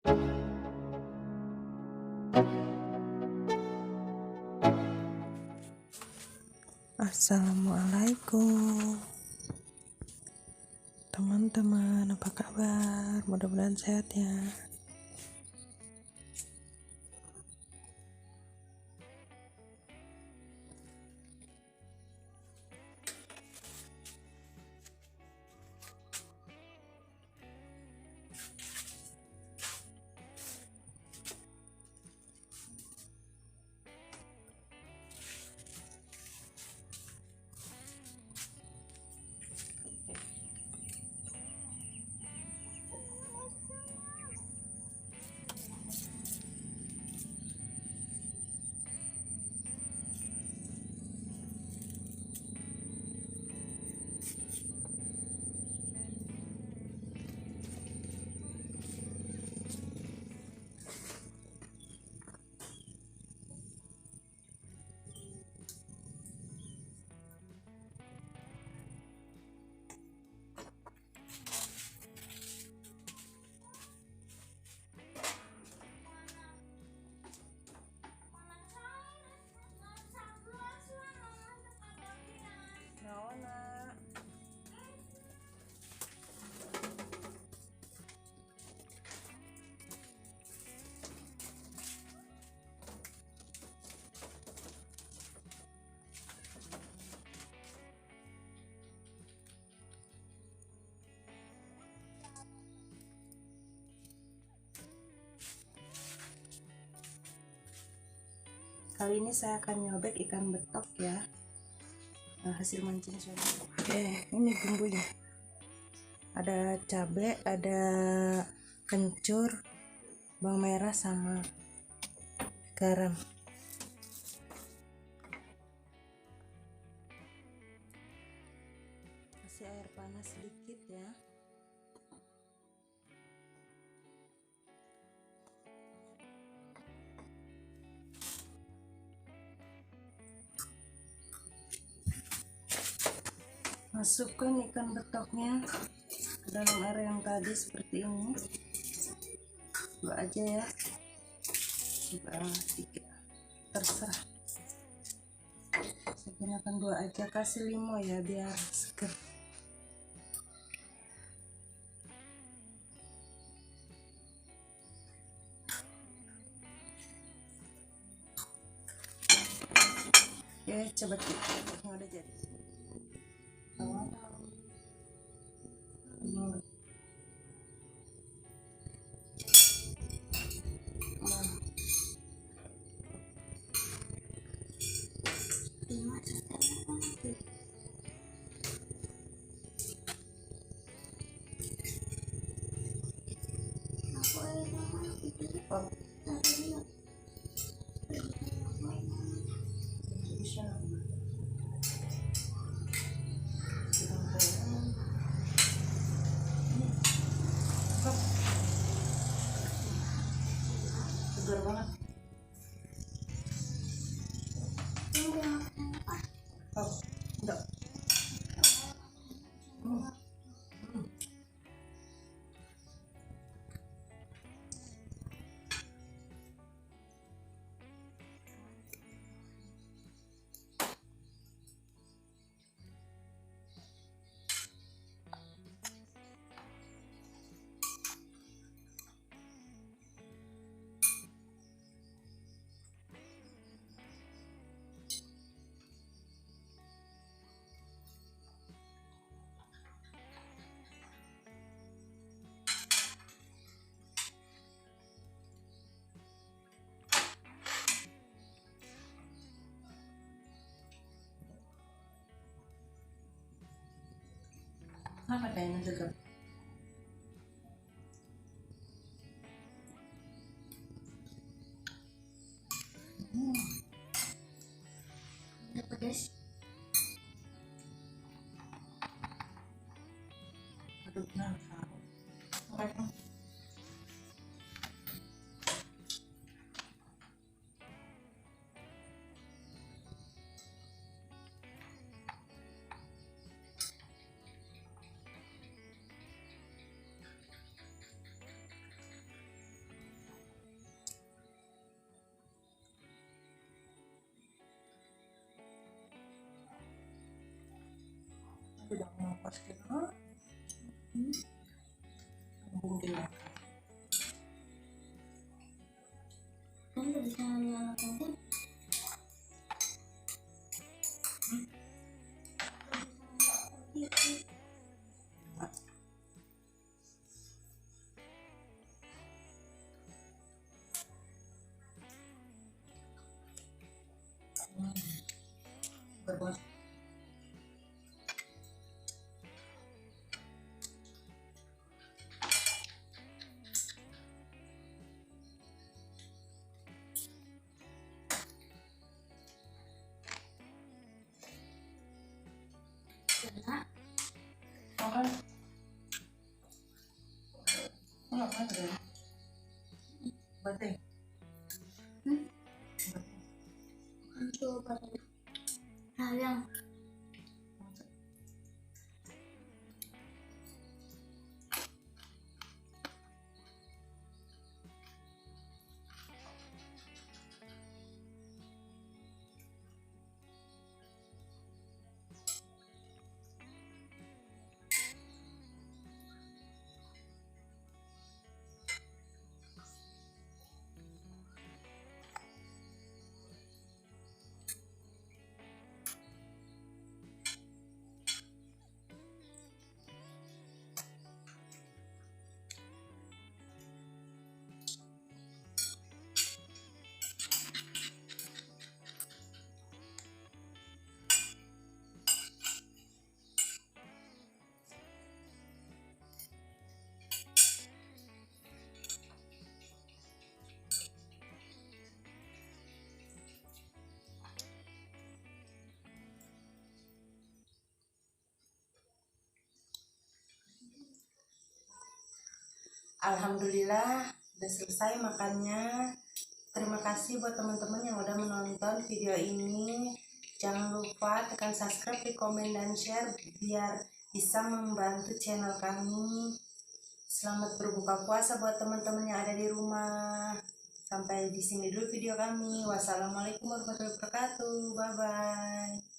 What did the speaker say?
Assalamualaikum teman-teman, apa kabar? Mudah-mudahan sehat ya. Kali ini saya akan nyobek ikan betok ya, hasil mancing saya. Ini bumbunya, ada cabai, ada kencur, bawang merah sama garam. Kasih air panas sedikit ya. Masukkan ikan betoknya ke dalam air yang tadi seperti ini. Dua aja ya, juga tiga, terserah. Saya gunakan dua aja, kasih limo ya biar seger. Oke, coba kita udah jadi. Segar banget. Enggak. Apa kayaknya segar? Pedas. Aduh, nah, bisa nyalakan. Berbuat karena orang nggak ada batin coba hal yang alhamdulillah udah selesai makannya. Terima kasih buat teman-teman yang udah menonton video ini. Jangan lupa tekan subscribe, di komen, dan share biar bisa membantu channel kami. Selamat berbuka puasa buat teman-teman yang ada di rumah. Sampai di sini dulu video kami. Wassalamualaikum warahmatullahi wabarakatuh. Bye bye.